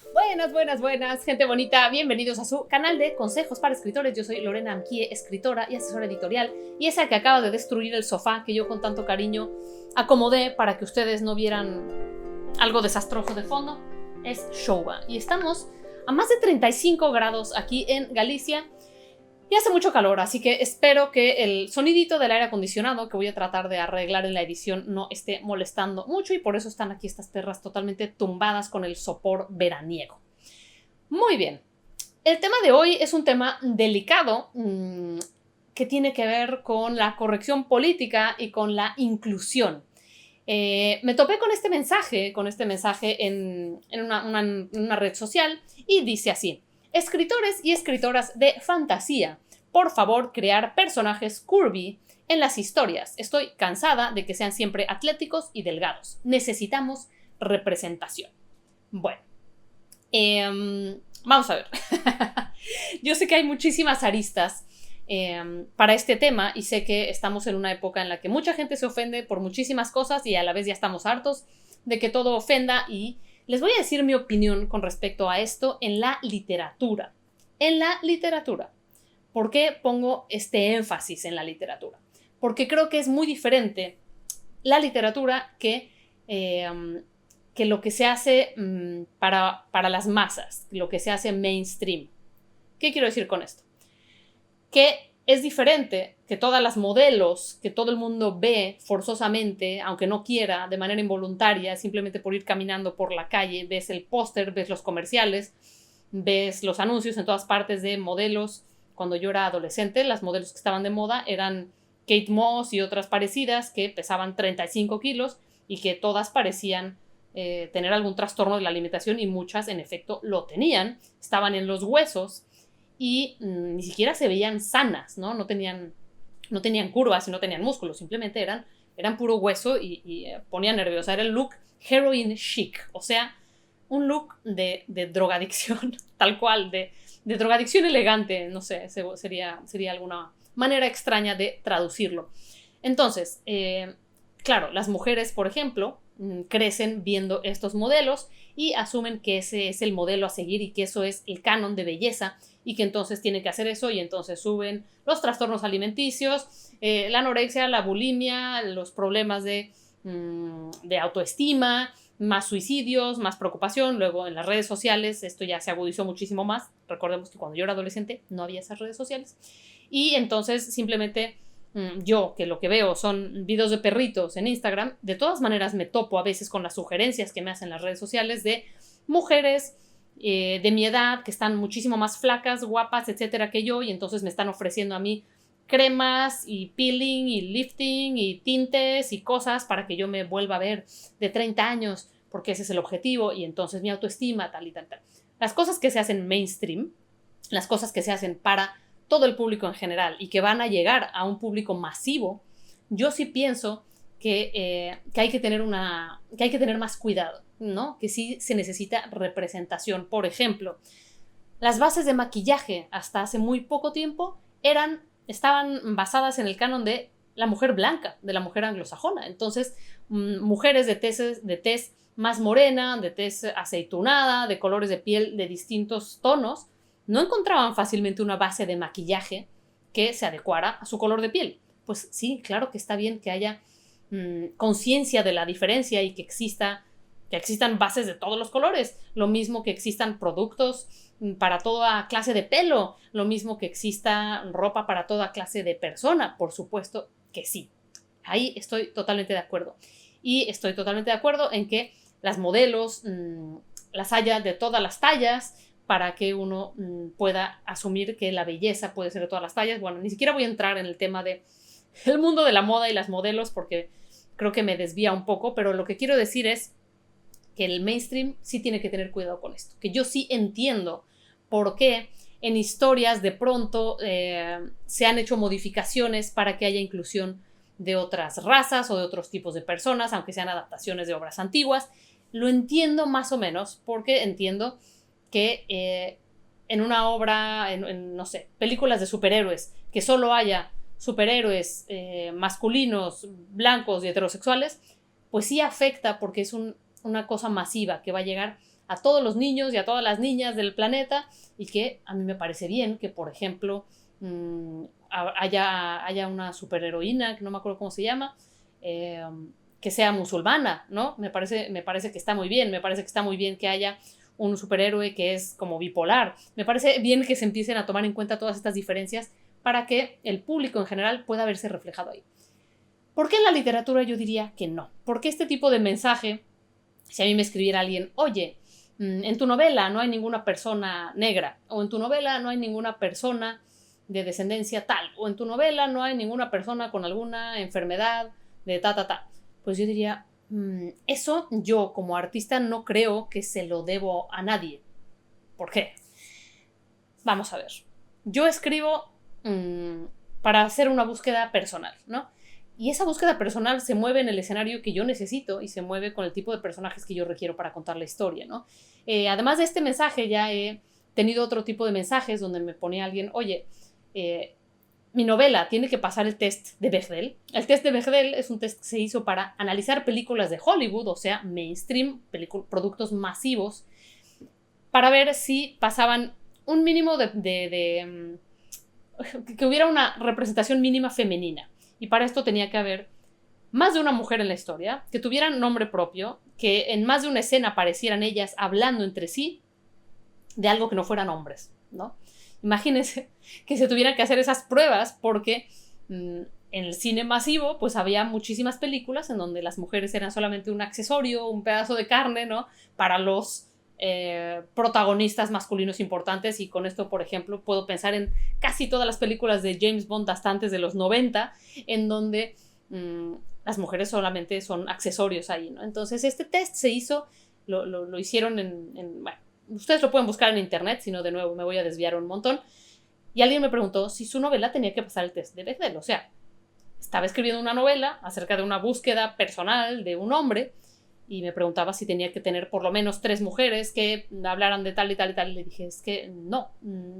Buenas, gente bonita. Bienvenidos a su canal de consejos para escritores. Yo soy Lorena Amquie, escritora y asesora editorial, y esa que acaba de destruir el sofá que yo con tanto cariño acomodé para que ustedes no vieran algo desastroso de fondo es Showba. Y estamos a más de 35 grados aquí en Galicia y hace mucho calor, así que espero que el sonidito del aire acondicionado que voy a tratar de arreglar en la edición no esté molestando mucho, y por eso están aquí estas perras totalmente tumbadas con el sopor veraniego. Muy bien, el tema de hoy es un tema delicado que tiene que ver con la corrección política y con la inclusión. Me topé con este mensaje en una red social y dice así: escritores y escritoras de fantasía, por favor, crear personajes curvy en las historias. Estoy cansada de que sean siempre atléticos y delgados. Necesitamos representación. Bueno, vamos a ver. Yo sé que hay muchísimas aristas para este tema, y sé que estamos en una época en la que mucha gente se ofende por muchísimas cosas y a la vez ya estamos hartos de que todo ofenda, y les voy a decir mi opinión con respecto a esto en la literatura. En la literatura. ¿Por qué pongo este énfasis en la literatura? Porque creo que es muy diferente la literatura que lo que se hace para las masas, lo que se hace mainstream. ¿Qué quiero decir con esto? Que es diferente que todas las modelos que todo el mundo ve forzosamente, aunque no quiera, de manera involuntaria, simplemente por ir caminando por la calle, ves el póster, ves los comerciales, ves los anuncios en todas partes de modelos. Cuando yo era adolescente, las modelos que estaban de moda eran Kate Moss y otras parecidas que pesaban 35 kilos y que todas parecían tener algún trastorno de la alimentación, y muchas en efecto lo tenían, estaban en los huesos y ni siquiera se veían sanas, ¿no? No tenían curvas y no tenían músculos, simplemente eran puro hueso y ponían nerviosa. Era el look heroin chic, o sea, un look de drogadicción, tal cual, de drogadicción elegante, no sé, sería alguna manera extraña de traducirlo. Entonces, claro, las mujeres, por ejemplo, crecen viendo estos modelos y asumen que ese es el modelo a seguir y que eso es el canon de belleza, y que entonces tienen que hacer eso, y entonces suben los trastornos alimenticios, la anorexia, la bulimia, los problemas de autoestima, más suicidios, más preocupación. Luego en las redes sociales esto ya se agudizó muchísimo más. Recordemos que cuando yo era adolescente no había esas redes sociales, y entonces simplemente yo, que lo que veo son videos de perritos en Instagram, de todas maneras me topo a veces con las sugerencias que me hacen las redes sociales de mujeres de mi edad que están muchísimo más flacas, guapas, etcétera, que yo, y entonces me están ofreciendo a mí cremas y peeling y lifting y tintes y cosas para que yo me vuelva a ver de 30 años, porque ese es el objetivo, y entonces mi autoestima, tal y tal. Las cosas que se hacen mainstream, las cosas que se hacen para todo el público en general y que van a llegar a un público masivo, yo sí pienso que hay que tener más cuidado, ¿no? Que sí se necesita representación. Por ejemplo, las bases de maquillaje hasta hace muy poco tiempo estaban basadas en el canon de la mujer blanca, de la mujer anglosajona. Entonces, mujeres de tez más morena, de tez aceitunada, de colores de piel de distintos tonos, no encontraban fácilmente una base de maquillaje que se adecuara a su color de piel. Pues sí, claro que está bien que haya conciencia de la diferencia y que existan bases de todos los colores, lo mismo que existan productos para toda clase de pelo, lo mismo que exista ropa para toda clase de persona, por supuesto que sí. Ahí estoy totalmente de acuerdo. Y estoy totalmente de acuerdo en que las modelos las haya de todas las tallas, para que uno pueda asumir que la belleza puede ser de todas las tallas. Bueno, ni siquiera voy a entrar en el tema del mundo de la moda y las modelos, porque creo que me desvía un poco, pero lo que quiero decir es que el mainstream sí tiene que tener cuidado con esto, que yo sí entiendo por qué en historias de pronto se han hecho modificaciones para que haya inclusión de otras razas o de otros tipos de personas, aunque sean adaptaciones de obras antiguas. Lo entiendo más o menos, porque entiendo que en una obra, no sé, películas de superhéroes, que solo haya superhéroes masculinos, blancos y heterosexuales, pues sí afecta, porque es una cosa masiva que va a llegar a todos los niños y a todas las niñas del planeta, y que a mí me parece bien que, por ejemplo, haya una superheroína, que no me acuerdo cómo se llama, que sea musulmana, ¿no? Me parece que está muy bien, me parece que está muy bien que haya un superhéroe que es como bipolar. Me parece bien que se empiecen a tomar en cuenta todas estas diferencias para que el público en general pueda verse reflejado ahí. ¿Por qué en la literatura yo diría que no? Porque este tipo de mensaje, si a mí me escribiera alguien, oye, en tu novela no hay ninguna persona negra, o en tu novela no hay ninguna persona de descendencia tal, o en tu novela no hay ninguna persona con alguna enfermedad de pues yo diría, eso yo como artista no creo que se lo debo a nadie. ¿Por qué? Vamos a ver. Yo escribo para hacer una búsqueda personal, ¿no? Y esa búsqueda personal se mueve en el escenario que yo necesito y se mueve con el tipo de personajes que yo requiero para contar la historia, ¿no? Además de este mensaje, ya he tenido otro tipo de mensajes donde me ponía alguien, oye, mi novela tiene que pasar el test de Bechdel. El test de Bechdel es un test que se hizo para analizar películas de Hollywood, o sea, mainstream, productos masivos, para ver si pasaban un mínimo que hubiera una representación mínima femenina. Y para esto tenía que haber más de una mujer en la historia, que tuvieran nombre propio, que en más de una escena aparecieran ellas hablando entre sí de algo que no fueran hombres, ¿no? Imagínense que se tuvieran que hacer esas pruebas porque en el cine masivo pues había muchísimas películas en donde las mujeres eran solamente un accesorio, un pedazo de carne, ¿no? Para los protagonistas masculinos importantes, y con esto, por ejemplo, puedo pensar en casi todas las películas de James Bond bastantes de los 90, en donde las mujeres solamente son accesorios ahí, ¿no? Entonces este test se hizo, lo hicieron bueno, ustedes lo pueden buscar en internet, si no, de nuevo me voy a desviar un montón, y alguien me preguntó si su novela tenía que pasar el test de Bechdel. O sea, estaba escribiendo una novela acerca de una búsqueda personal de un hombre, y me preguntaba si tenía que tener por lo menos 3 mujeres que hablaran de tal y tal y tal. Y le dije, es que no,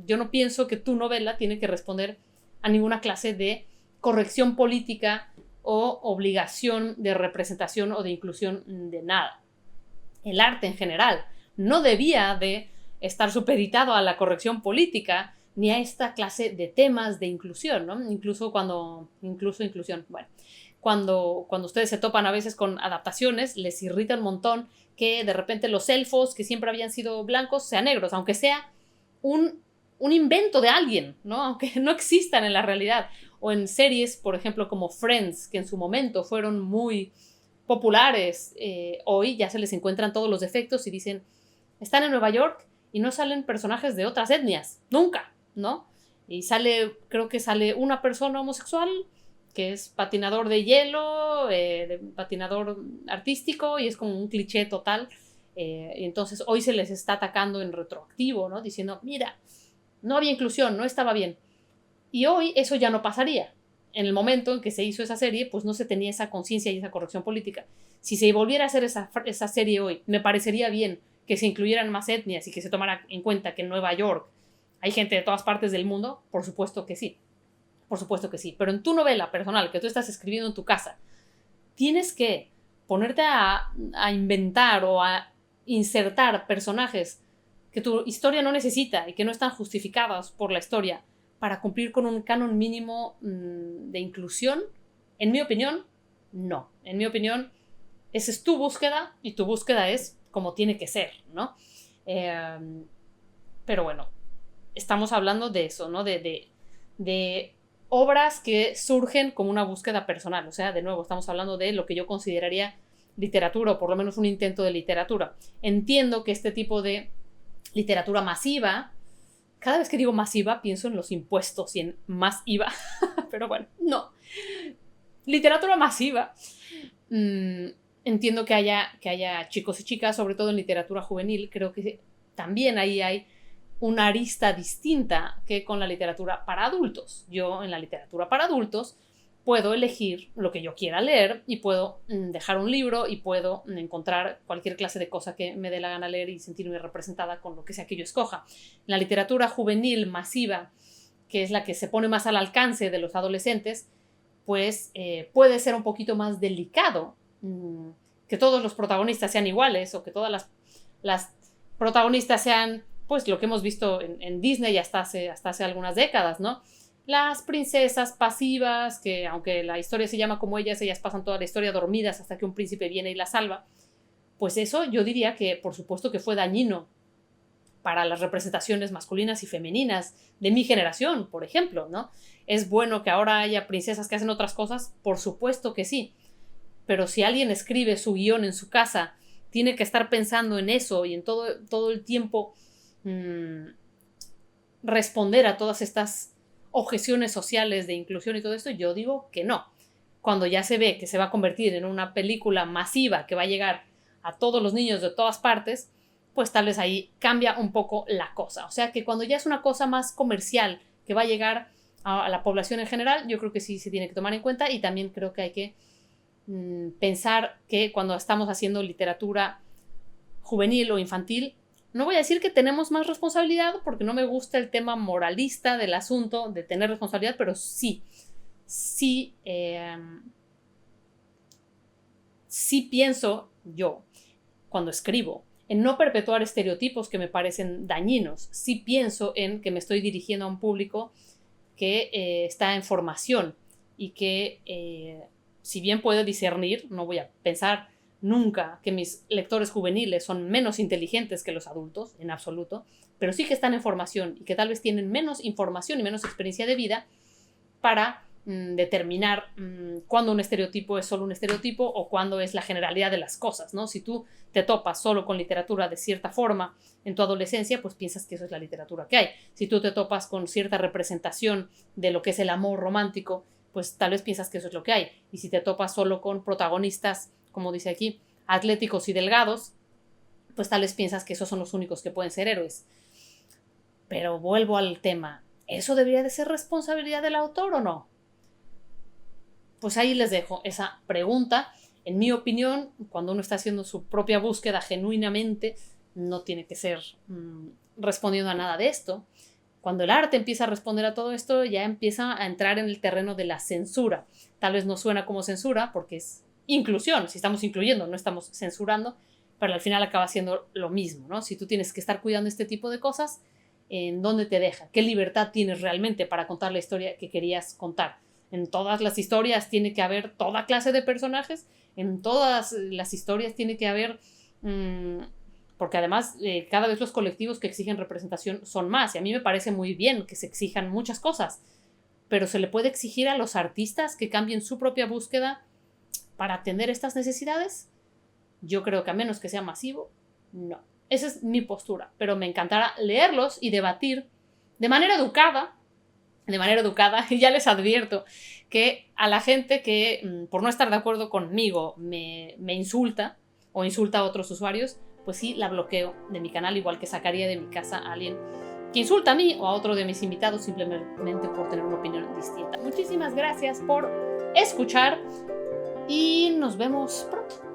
yo no pienso que tu novela tiene que responder a ninguna clase de corrección política o obligación de representación o de inclusión de nada. El arte en general no debía de estar supeditado a la corrección política ni a esta clase de temas de inclusión, ¿no? Incluso inclusión, bueno. Cuando ustedes se topan a veces con adaptaciones, les irrita un montón que de repente los elfos, que siempre habían sido blancos, sean negros, aunque sea un invento de alguien, ¿no? Aunque no existan en la realidad. O en series, por ejemplo, como Friends, que en su momento fueron muy populares, hoy ya se les encuentran todos los defectos y dicen, están en Nueva York y no salen personajes de otras etnias, nunca, ¿no? Y creo que sale una persona homosexual que es patinador de hielo, patinador artístico, y es como un cliché total. Y entonces hoy se les está atacando en retroactivo, ¿no? Diciendo, mira, no había inclusión, no estaba bien. Y hoy eso ya no pasaría. En el momento en que se hizo esa serie, pues no se tenía esa conciencia y esa corrección política. Si se volviera a hacer esa serie hoy, me parecería bien que se incluyeran más etnias y que se tomara en cuenta que en Nueva York hay gente de todas partes del mundo. Por supuesto que sí. Por supuesto que sí, pero en tu novela personal que tú estás escribiendo en tu casa, tienes que ponerte a inventar o a insertar personajes que tu historia no necesita y que no están justificados por la historia para cumplir con un canon mínimo de inclusión. En mi opinión, no. En mi opinión, esa es tu búsqueda y tu búsqueda es como tiene que ser, ¿no? Pero bueno, estamos hablando de eso, ¿no? De obras que surgen como una búsqueda personal. O sea, de nuevo, estamos hablando de lo que yo consideraría literatura, o por lo menos un intento de literatura. Entiendo que este tipo de literatura masiva, cada vez que digo masiva pienso en los impuestos y en más IVA, pero bueno, no. Literatura masiva, entiendo que haya chicos y chicas, sobre todo en literatura juvenil. Creo que también ahí hay una arista distinta que con la literatura para adultos. Yo en la literatura para adultos puedo elegir lo que yo quiera leer y puedo dejar un libro y puedo encontrar cualquier clase de cosa que me dé la gana leer y sentirme representada con lo que sea que yo escoja. La literatura juvenil masiva, que es la que se pone más al alcance de los adolescentes, pues puede ser un poquito más delicado que todos los protagonistas sean iguales o que todas las protagonistas sean, pues, lo que hemos visto en Disney hasta hace algunas décadas, ¿no? Las princesas pasivas, que aunque la historia se llama como ellas pasan toda la historia dormidas hasta que un príncipe viene y las salva. Pues eso yo diría que, por supuesto, que fue dañino para las representaciones masculinas y femeninas de mi generación, por ejemplo, ¿no? ¿Es bueno que ahora haya princesas que hacen otras cosas? Por supuesto que sí. Pero si alguien escribe su guión en su casa, tiene que estar pensando en eso y en todo el tiempo responder a todas estas objeciones sociales de inclusión y todo esto. Yo digo que no. Cuando ya se ve que se va a convertir en una película masiva que va a llegar a todos los niños de todas partes, pues tal vez ahí cambia un poco la cosa. O sea que cuando ya es una cosa más comercial que va a llegar a la población en general, yo creo que sí se tiene que tomar en cuenta, y también creo que hay que pensar que cuando estamos haciendo literatura juvenil o infantil, no voy a decir que tenemos más responsabilidad, porque no me gusta el tema moralista del asunto de tener responsabilidad, pero sí pienso yo, cuando escribo, en no perpetuar estereotipos que me parecen dañinos. Sí pienso en que me estoy dirigiendo a un público que está en formación y que, si bien puede discernir, no voy a pensar nunca que mis lectores juveniles son menos inteligentes que los adultos, en absoluto, pero sí que están en formación y que tal vez tienen menos información y menos experiencia de vida para determinar cuándo un estereotipo es solo un estereotipo o cuándo es la generalidad de las cosas, ¿no? Si tú te topas solo con literatura de cierta forma en tu adolescencia, pues piensas que eso es la literatura que hay. Si tú te topas con cierta representación de lo que es el amor romántico, pues tal vez piensas que eso es lo que hay. Y si te topas solo con protagonistas, como dice aquí, atléticos y delgados, pues tal vez piensas que esos son los únicos que pueden ser héroes. Pero vuelvo al tema, ¿eso debería de ser responsabilidad del autor o no? Pues ahí les dejo esa pregunta. En mi opinión, cuando uno está haciendo su propia búsqueda genuinamente, no tiene que ser respondiendo a nada de esto. Cuando el arte empieza a responder a todo esto, ya empieza a entrar en el terreno de la censura. Tal vez no suena como censura porque es inclusión. Si estamos incluyendo, no estamos censurando, pero al final acaba siendo lo mismo, ¿no? Si tú tienes que estar cuidando este tipo de cosas, ¿en dónde te deja? ¿Qué libertad tienes realmente para contar la historia que querías contar? En todas las historias tiene que haber toda clase de personajes, en todas las historias tiene que haber, porque además cada vez los colectivos que exigen representación son más, y a mí me parece muy bien que se exijan muchas cosas, pero ¿se le puede exigir a los artistas que cambien su propia búsqueda para atender estas necesidades? Yo creo que a menos que sea masivo, no. Esa es mi postura, pero me encantará leerlos y debatir de manera educada, y ya les advierto que a la gente que por no estar de acuerdo conmigo me insulta o insulta a otros usuarios, pues sí la bloqueo de mi canal, igual que sacaría de mi casa a alguien que insulta a mí o a otro de mis invitados simplemente por tener una opinión distinta. Muchísimas gracias por escuchar y nos vemos pronto.